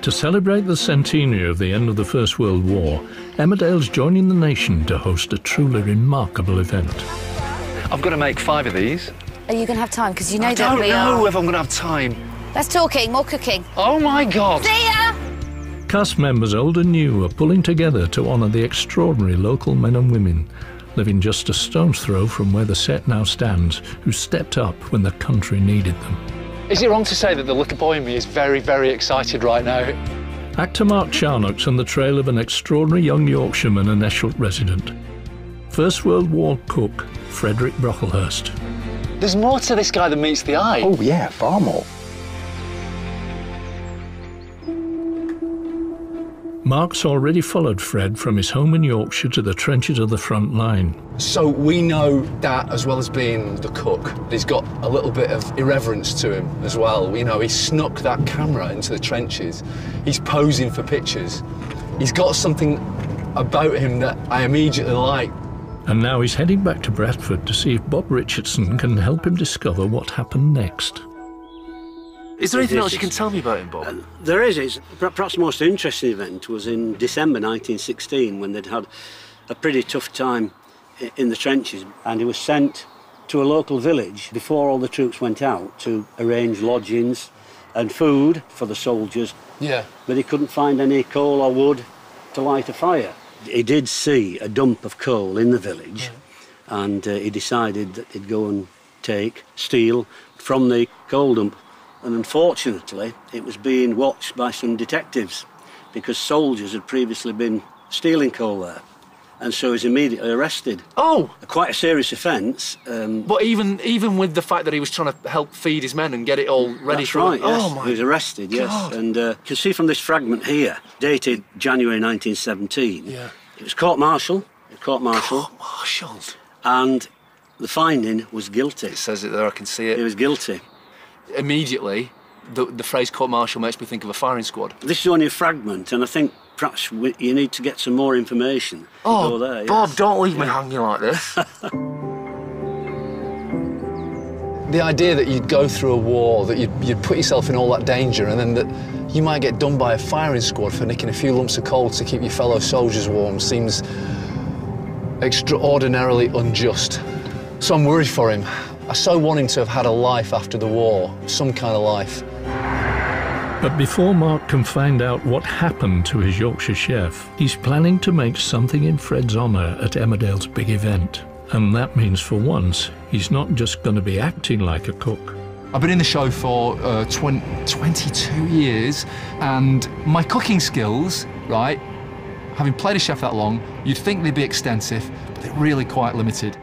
To celebrate the centenary of the end of the First World War, Emmerdale's joining the nation to host a truly remarkable event. I've got to make 5 of these. Are you going to have time? Because you know I that we are... don't know if I'm going to have time. Less talking, more cooking. Oh, my God. See ya! Cast members old and new are pulling together to honour the extraordinary local men and women, living just a stone's throw from where the set now stands, who stepped up when the country needed them. Is it wrong to say that the little boy in me is very, very excited right now? Actor Mark Charnock's on the trail of an extraordinary young Yorkshireman and Eschalt resident. First World War cook, Frederick Brocklehurst. There's more to this guy than meets the eye. Oh yeah, far more. Mark's already followed Fred from his home in Yorkshire to the trenches of the front line. So we know that, as well as being the cook, he's got a little bit of irreverence to him as well. You know, he snuck that camera into the trenches. He's posing for pictures. He's got something about him that I immediately like. And now he's heading back to Bradford to see if Bob Richardson can help him discover what happened next. Is there anything else you can tell me about him, Bob? There is. Perhaps the most interesting event was in December 1916, when they'd had a pretty tough time in the trenches, and he was sent to a local village before all the troops went out to arrange lodgings and food for the soldiers. Yeah. But he couldn't find any coal or wood to light a fire. He did see a dump of coal in the village, and he decided that he'd go and steal from the coal dump. And unfortunately, it was being watched by some detectives, because soldiers had previously been stealing coal there, and so he was immediately arrested. Oh! Quite a serious offence. But even with the fact that he was trying to help feed his men and get it all ready That's for... right, yes. Oh, my He was arrested, yes. God. And you can see from this fragment here, dated January 1917, it was court-martialed. Court-martialed? And the finding was guilty. It says it there, I can see it. He was guilty. Immediately, the phrase court-martial makes me think of a firing squad. This is only a fragment, and I think perhaps you need to get some more information. Oh, go there, yes. Bob, don't leave me hanging like this. The idea that you'd go through a war, that you'd put yourself in all that danger, and then that you might get done by a firing squad for nicking a few lumps of coal to keep your fellow soldiers warm seems extraordinarily unjust. So I'm worried for him. I so want him to have had a life after the war, some kind of life. But before Mark can find out what happened to his Yorkshire chef, he's planning to make something in Fred's honour at Emmerdale's big event. And that means, for once, he's not just going to be acting like a cook. I've been in the show for 22 years, and my cooking skills, right, having played a chef that long, you'd think they'd be extensive, but they're really quite limited.